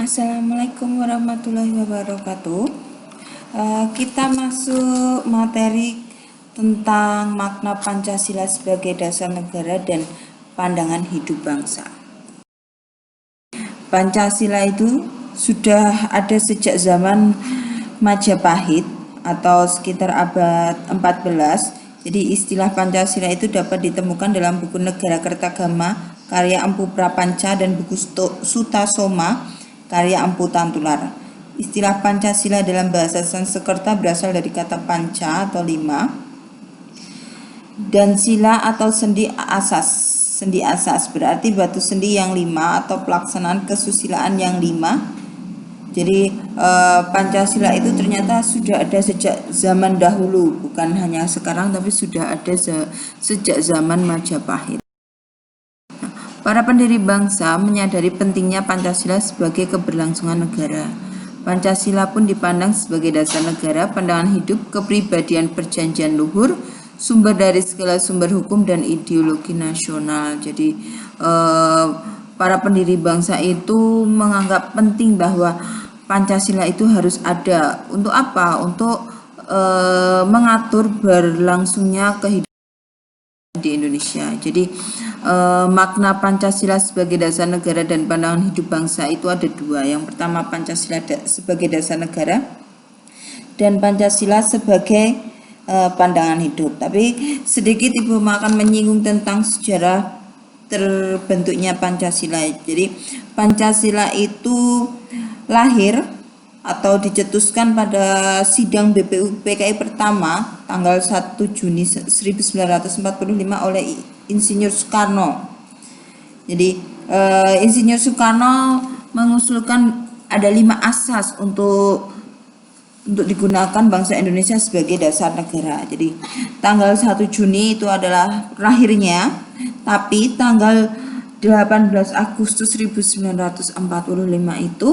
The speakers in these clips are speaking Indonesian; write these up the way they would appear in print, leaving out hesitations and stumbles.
Assalamualaikum warahmatullahi wabarakatuh. Kita masuk materi tentang makna Pancasila sebagai dasar negara dan pandangan hidup bangsa. Pancasila itu sudah ada sejak zaman Majapahit atau sekitar abad 14. Jadi istilah Pancasila itu dapat ditemukan dalam buku Negara Kertagama karya Empu Prapanca dan buku Suta Soma karya Empu Tantular. Istilah Pancasila dalam bahasa Sanskerta berasal dari kata panca atau 5 dan sila atau sendi asas. Sendi asas berarti batu sendi yang 5 atau pelaksanaan kesusilaan yang 5. Jadi Pancasila itu ternyata sudah ada sejak zaman dahulu, bukan hanya sekarang tapi sudah ada sejak zaman Majapahit. Para pendiri bangsa menyadari pentingnya Pancasila sebagai keberlangsungan negara. Pancasila pun dipandang sebagai dasar negara, pandangan hidup, kepribadian, perjanjian luhur, sumber dari segala sumber hukum dan ideologi nasional. Jadi para pendiri bangsa itu menganggap penting bahwa Pancasila itu harus ada. Untuk apa? Untuk mengatur berlangsungnya kehidupan di Indonesia. Jadi makna Pancasila sebagai dasar negara dan pandangan hidup bangsa itu ada dua. Yang pertama Pancasila sebagai dasar negara dan Pancasila sebagai pandangan hidup. Tapi sedikit Ibu akan menyinggung tentang sejarah terbentuknya Pancasila. Jadi Pancasila itu lahir atau dicetuskan pada sidang BPUPKI pertama tanggal 1 Juni 1945 oleh Insinyur Soekarno. Jadi Insinyur Soekarno mengusulkan ada 5 asas untuk digunakan bangsa Indonesia sebagai dasar negara. Jadi tanggal 1 Juni itu adalah lahirnya, tapi tanggal 18 Agustus 1945 itu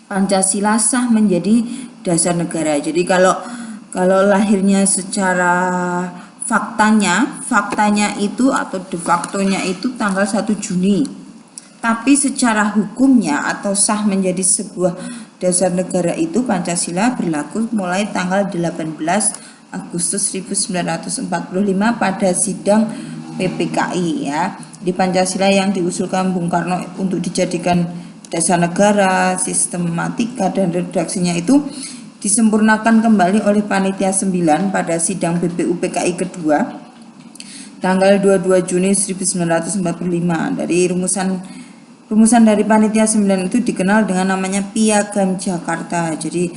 Pancasila sah menjadi dasar negara. Jadi kalau lahirnya secara faktanya itu atau de facto-nya itu tanggal 1 Juni. Tapi secara hukumnya atau sah menjadi sebuah dasar negara itu Pancasila berlaku mulai tanggal 18 Agustus 1945 pada sidang PPKI ya. Di Pancasila yang diusulkan Bung Karno untuk dijadikan dasar negara, sistematika dan redaksinya itu disempurnakan kembali oleh Panitia 9 pada sidang BPUPKI kedua tanggal 22 Juni 1945. Dari rumusan dari Panitia 9 itu dikenal dengan namanya Piagam Jakarta. Jadi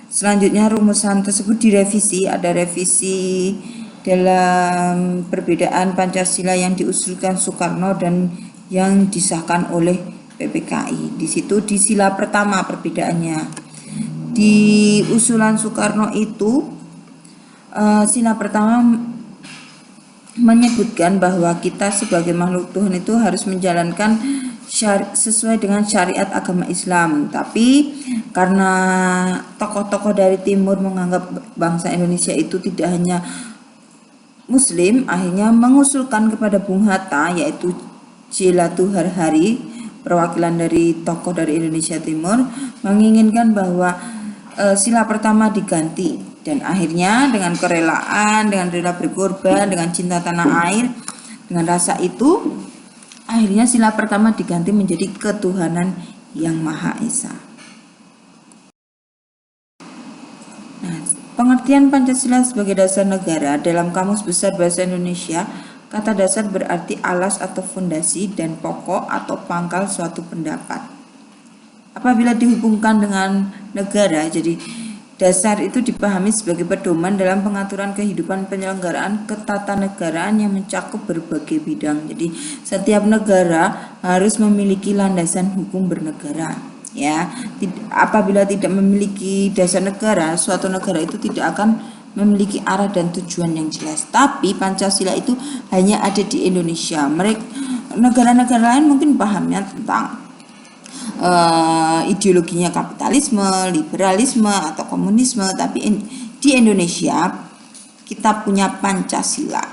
selanjutnya rumusan tersebut direvisi, ada revisi dalam perbedaan Pancasila yang diusulkan Soekarno dan yang disahkan oleh PPKI. Di situ di sila pertama perbedaannya. Di usulan Soekarno itu sila pertama menyebutkan bahwa kita sebagai makhluk Tuhan itu harus menjalankan sesuai dengan syariat agama Islam. Tapi karena tokoh-tokoh dari timur menganggap bangsa Indonesia itu tidak hanya Muslim, akhirnya mengusulkan kepada Bung Hatta yaitu Jelatu Harhari, perwakilan dari tokoh dari Indonesia Timur, menginginkan bahwa sila pertama diganti, dan akhirnya dengan kerelaan, dengan rela berkorban, dengan cinta tanah air, dengan rasa itu akhirnya sila pertama diganti menjadi ketuhanan yang Maha Esa. Nah, pengertian Pancasila sebagai dasar negara dalam Kamus Besar Bahasa Indonesia, kata dasar berarti alas atau fondasi dan pokok atau pangkal suatu pendapat. Apabila dihubungkan dengan negara, jadi dasar itu dipahami sebagai pedoman dalam pengaturan kehidupan penyelenggaraan ketatanegaraan yang mencakup berbagai bidang. Jadi setiap negara harus memiliki landasan hukum bernegara. Ya, apabila tidak memiliki dasar negara, suatu negara itu tidak akan memiliki arah dan tujuan yang jelas. Tapi Pancasila itu hanya ada di Indonesia. Negara-negara lain mungkin pahamnya tentang ideologinya kapitalisme, liberalisme atau komunisme, tapi di Indonesia kita punya Pancasila.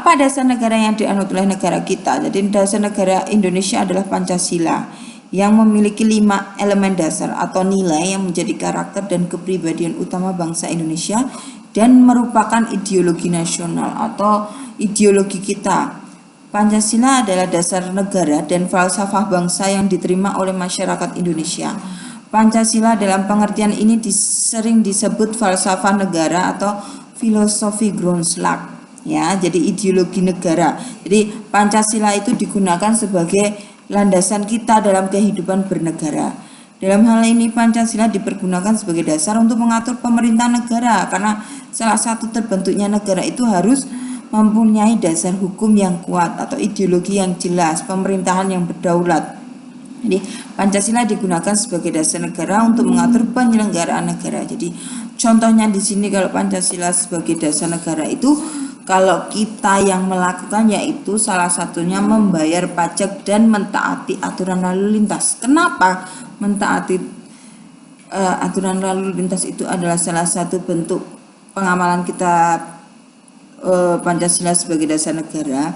Apa dasar negara yang dianut oleh negara kita? Jadi dasar negara Indonesia adalah Pancasila yang memiliki 5 elemen dasar atau nilai yang menjadi karakter dan kepribadian utama bangsa Indonesia dan merupakan ideologi nasional atau ideologi kita. Pancasila adalah dasar negara dan falsafah bangsa yang diterima oleh masyarakat Indonesia. Pancasila dalam pengertian ini sering disebut falsafah negara atau filosofi Grundslag, ya, jadi ideologi negara. Jadi Pancasila itu digunakan sebagai landasan kita dalam kehidupan bernegara. Dalam hal ini Pancasila dipergunakan sebagai dasar untuk mengatur pemerintah negara, karena salah satu terbentuknya negara itu harus mempunyai dasar hukum yang kuat atau ideologi yang jelas, pemerintahan yang berdaulat. Jadi Pancasila digunakan sebagai dasar negara untuk mengatur penyelenggaraan negara. Jadi contohnya di sini kalau Pancasila sebagai dasar negara itu, kalau kita yang melakukan yaitu salah satunya membayar pajak dan mentaati aturan lalu lintas. Kenapa mentaati aturan lalu lintas itu adalah salah satu bentuk pengamalan kita Pancasila sebagai dasar negara?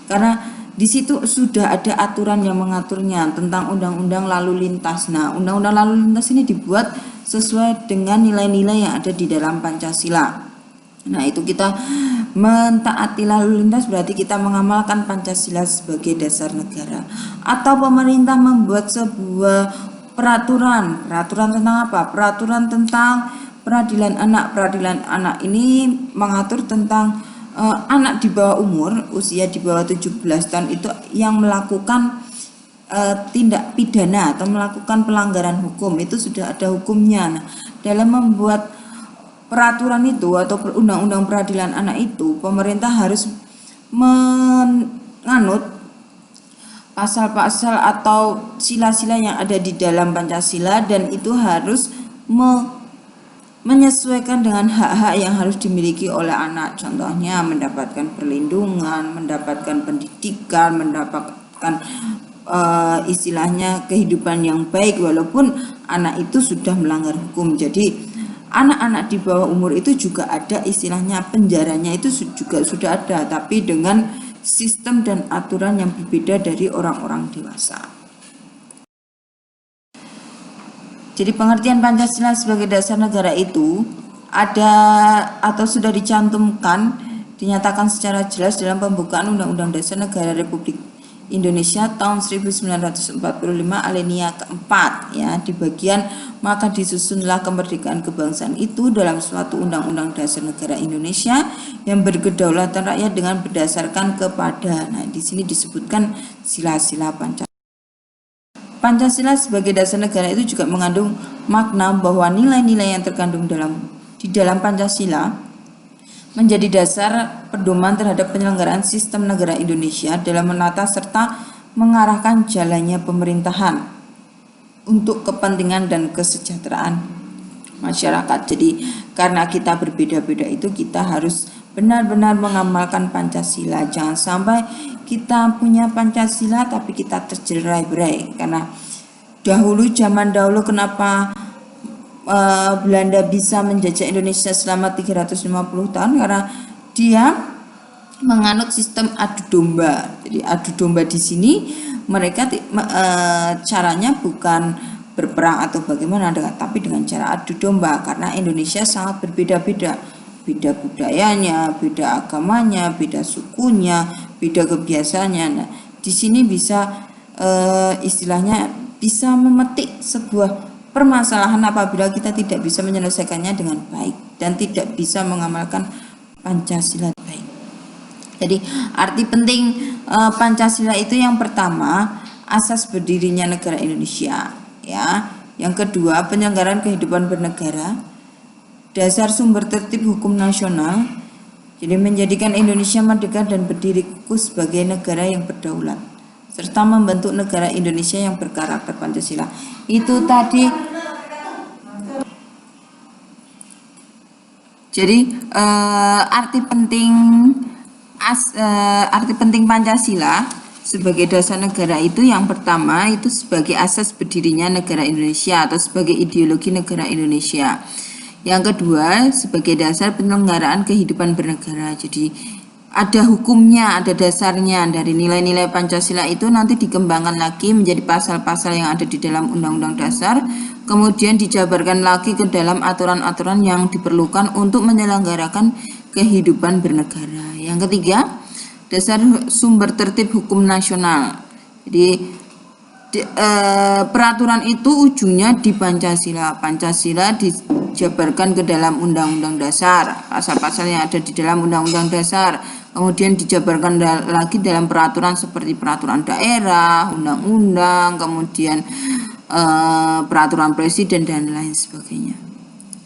Karena di situ sudah ada aturan yang mengaturnya tentang undang-undang lalu lintas. Nah, undang-undang lalu lintas ini dibuat sesuai dengan nilai-nilai yang ada di dalam Pancasila. Nah, itu kita mentaati lalu lintas berarti kita mengamalkan Pancasila sebagai dasar negara. Atau pemerintah membuat sebuah peraturan tentang apa? Peraturan tentang peradilan anak. Peradilan anak ini mengatur tentang anak di bawah umur, usia di bawah 17 tahun itu yang melakukan tindak pidana atau melakukan pelanggaran hukum, itu sudah ada hukumnya. Nah, dalam membuat peraturan itu atau undang-undang peradilan anak itu, pemerintah harus menganut pasal-pasal atau sila-sila yang ada di dalam Pancasila, dan itu harus menyesuaikan dengan hak-hak yang harus dimiliki oleh anak. Contohnya mendapatkan perlindungan, mendapatkan pendidikan, mendapatkan istilahnya kehidupan yang baik walaupun anak itu sudah melanggar hukum. Jadi anak-anak di bawah umur itu juga ada istilahnya penjaranya, itu juga sudah ada, tapi dengan sistem dan aturan yang berbeda dari orang-orang dewasa. Jadi pengertian Pancasila sebagai dasar negara itu ada atau sudah dinyatakan secara jelas dalam pembukaan Undang-Undang Dasar Negara Republik Indonesia tahun 1945 alinea keempat, ya, di bagian maka disusunlah kemerdekaan kebangsaan itu dalam suatu undang-undang dasar negara Indonesia yang berkedaulatan rakyat dengan berdasarkan kepada. Nah, di sini disebutkan sila-sila Pancasila. Pancasila sebagai dasar negara itu juga mengandung makna bahwa nilai-nilai yang terkandung di dalam Pancasila menjadi dasar pedoman terhadap penyelenggaraan sistem negara Indonesia dalam menata serta mengarahkan jalannya pemerintahan untuk kepentingan dan kesejahteraan masyarakat. Jadi karena kita berbeda-beda itu, kita harus benar-benar mengamalkan Pancasila. Jangan sampai kita punya Pancasila tapi kita tercerai-berai. Karena zaman dahulu kenapa Belanda bisa menjajah Indonesia selama 350 tahun? Karena dia menganut sistem adu domba. Jadi adu domba di sini mereka caranya bukan berperang atau bagaimana, tapi dengan cara adu domba, karena Indonesia sangat berbeda-beda, beda budayanya, beda agamanya, beda sukunya, beda kebiasaannya. Nah, di sini bisa istilahnya bisa memetik sebuah permasalahan apabila kita tidak bisa menyelesaikannya dengan baik dan tidak bisa mengamalkan Pancasila baik. Jadi arti penting Pancasila itu yang pertama asas berdirinya negara Indonesia, ya. Yang kedua penyelenggaraan kehidupan bernegara, dasar sumber tertib hukum nasional, jadi menjadikan Indonesia merdeka dan berdiri kukuh sebagai negara yang berdaulat, serta membentuk negara Indonesia yang berkarakter Pancasila. Itu tadi. Jadi arti penting Pancasila sebagai dasar negara itu yang pertama itu sebagai asas berdirinya negara Indonesia atau sebagai ideologi negara Indonesia. Yang kedua sebagai dasar penyelenggaraan kehidupan bernegara. Jadi ada hukumnya, ada dasarnya. Dari nilai-nilai Pancasila itu nanti dikembangkan lagi menjadi pasal-pasal yang ada di dalam Undang-Undang Dasar, kemudian dijabarkan lagi ke dalam aturan-aturan yang diperlukan untuk menyelenggarakan kehidupan bernegara. Yang ketiga, dasar sumber tertib hukum nasional. Jadi peraturan itu ujungnya di Pancasila. Pancasila dijabarkan ke dalam Undang-Undang Dasar, pasal-pasal yang ada di dalam Undang-Undang Dasar, kemudian dijabarkan lagi dalam peraturan seperti peraturan daerah, undang-undang, kemudian peraturan presiden dan lain sebagainya.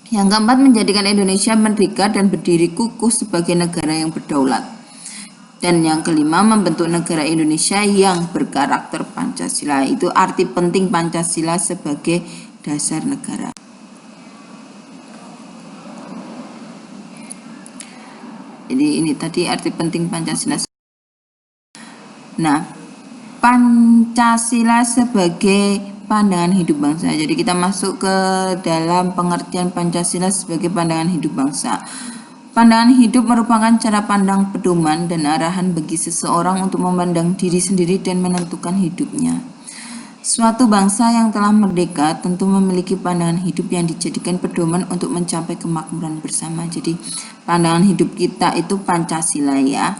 Yang keempat, menjadikan Indonesia merdeka dan berdiri kukuh sebagai negara yang berdaulat. Dan yang kelima, membentuk negara Indonesia yang berkarakter Pancasila. Itu arti penting Pancasila sebagai dasar negara. Jadi ini tadi arti penting Pancasila. Nah, Pancasila sebagai pandangan hidup bangsa. Jadi kita masuk ke dalam pengertian Pancasila sebagai pandangan hidup bangsa. Pandangan hidup merupakan cara pandang pedoman dan arahan bagi seseorang untuk memandang diri sendiri dan menentukan hidupnya. Suatu bangsa yang telah merdeka tentu memiliki pandangan hidup yang dijadikan pedoman untuk mencapai kemakmuran bersama. Jadi pandangan hidup kita itu Pancasila ya.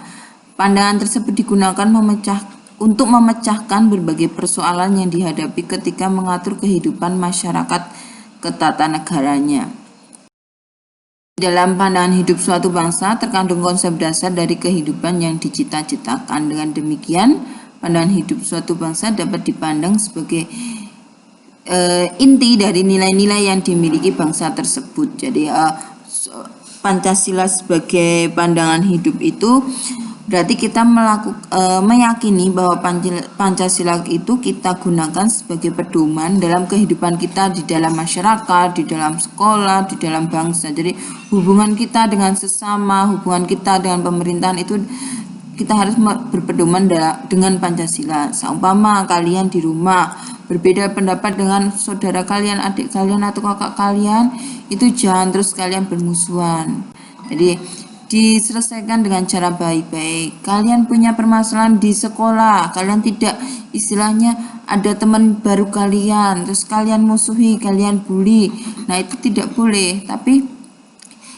Pandangan tersebut digunakan untuk memecahkan berbagai persoalan yang dihadapi ketika mengatur kehidupan masyarakat ketatanegaranya. Dalam pandangan hidup suatu bangsa terkandung konsep dasar dari kehidupan yang dicita-citakan. Dengan demikian, pandangan hidup suatu bangsa dapat dipandang sebagai inti dari nilai-nilai yang dimiliki bangsa tersebut. Jadi Pancasila sebagai pandangan hidup itu berarti kita meyakini bahwa Pancasila itu kita gunakan sebagai pedoman dalam kehidupan kita di dalam masyarakat, di dalam sekolah, di dalam bangsa. Jadi hubungan kita dengan sesama, hubungan kita dengan pemerintahan itu kita harus berpedoman dengan Pancasila. Seumpama kalian di rumah berbeda pendapat dengan saudara kalian, adik kalian atau kakak kalian, itu jangan terus kalian bermusuhan. Jadi diselesaikan dengan cara baik-baik. Kalian punya permasalahan di sekolah, kalian tidak istilahnya ada teman baru kalian, terus kalian musuhi, kalian bully. Nah itu tidak boleh, tapi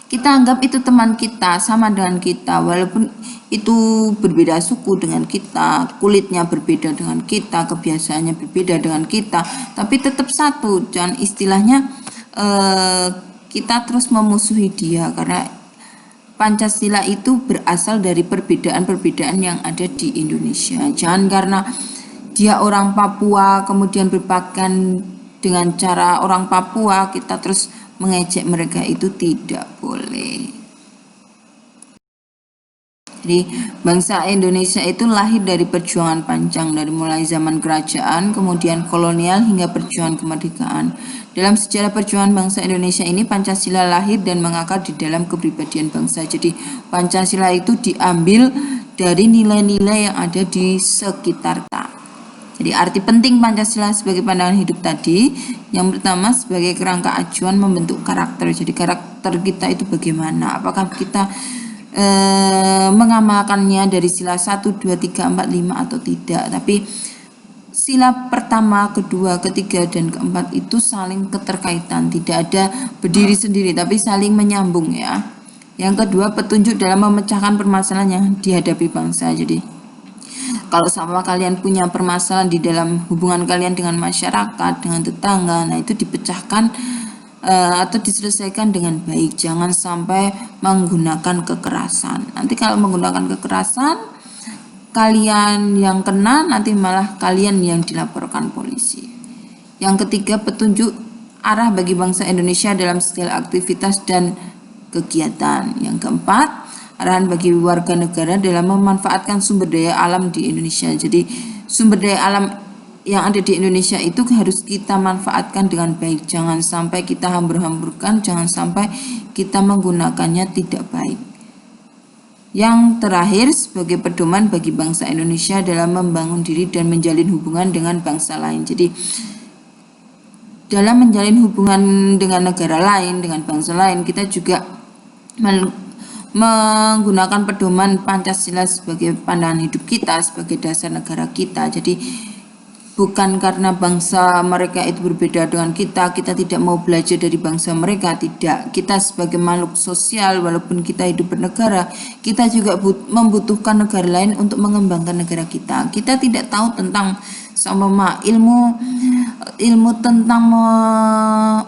kita anggap itu teman kita, sama dengan kita, walaupun itu berbeda suku dengan kita, kulitnya berbeda dengan kita, kebiasaannya berbeda dengan kita, tapi tetap satu. Jangan istilahnya kita terus memusuhi dia, karena Pancasila itu berasal dari perbedaan-perbedaan yang ada di Indonesia. Jangan karena dia orang Papua kemudian berpakaian dengan cara orang Papua kita terus mengejek mereka, itu tidak boleh. Jadi bangsa Indonesia itu lahir dari perjuangan panjang, dari mulai zaman kerajaan, kemudian kolonial hingga perjuangan kemerdekaan. Dalam sejarah perjuangan bangsa Indonesia ini, Pancasila lahir dan mengakar di dalam kepribadian bangsa. Jadi Pancasila itu diambil dari nilai-nilai yang ada di sekitar kita. Jadi arti penting Pancasila sebagai pandangan hidup tadi, yang pertama sebagai kerangka acuan membentuk karakter. Jadi karakter kita itu bagaimana? Apakah kita mengamalkannya dari sila 1, 2, 3, 4, 5 atau tidak? Tapi sila pertama, kedua, ketiga, dan keempat itu saling keterkaitan, tidak ada berdiri sendiri tapi saling menyambung ya. Yang kedua, petunjuk dalam memecahkan permasalahan yang dihadapi bangsa. Jadi kalau sama kalian punya permasalahan di dalam hubungan kalian dengan masyarakat, dengan tetangga, nah itu dipecahkan atau diselesaikan dengan baik. Jangan sampai menggunakan kekerasan. Nanti kalau menggunakan kekerasan kalian yang kena, nanti malah kalian yang dilaporkan polisi. Yang ketiga, petunjuk arah bagi bangsa Indonesia dalam segala aktivitas dan kegiatan. Yang keempat, arahan bagi warga negara dalam memanfaatkan sumber daya alam di Indonesia. Jadi sumber daya alam yang ada di Indonesia itu harus kita manfaatkan dengan baik. Jangan sampai kita hambur-hamburkan, jangan sampai kita menggunakannya tidak baik. Yang terakhir, sebagai pedoman bagi bangsa Indonesia dalam membangun diri dan menjalin hubungan dengan bangsa lain. Jadi dalam menjalin hubungan dengan negara lain, dengan bangsa lain, kita juga menggunakan pedoman Pancasila sebagai pandangan hidup kita, sebagai dasar negara kita. Jadi bukan karena bangsa mereka itu berbeda dengan kita tidak mau belajar dari bangsa mereka, tidak. Kita sebagai makhluk sosial, walaupun kita hidup bernegara, kita juga membutuhkan negara lain untuk mengembangkan negara kita. Kita tidak tahu tentang sama ilmu tentang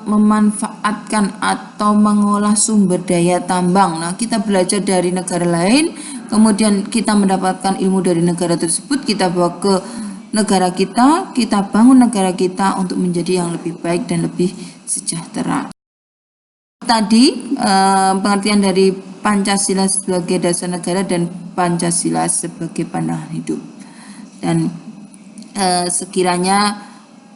memanfaatkan atau mengolah sumber daya tambang. Nah, kita belajar dari negara lain, kemudian kita mendapatkan ilmu dari negara tersebut, kita bawa ke negara kita bangun negara kita untuk menjadi yang lebih baik dan lebih sejahtera. Tadi pengertian dari Pancasila sebagai dasar negara dan Pancasila sebagai pandangan hidup. Dan sekiranya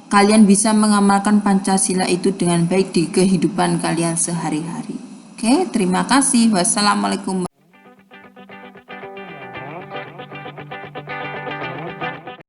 kalian bisa mengamalkan Pancasila itu dengan baik di kehidupan kalian sehari-hari. Oke, terima kasih. Wassalamualaikum.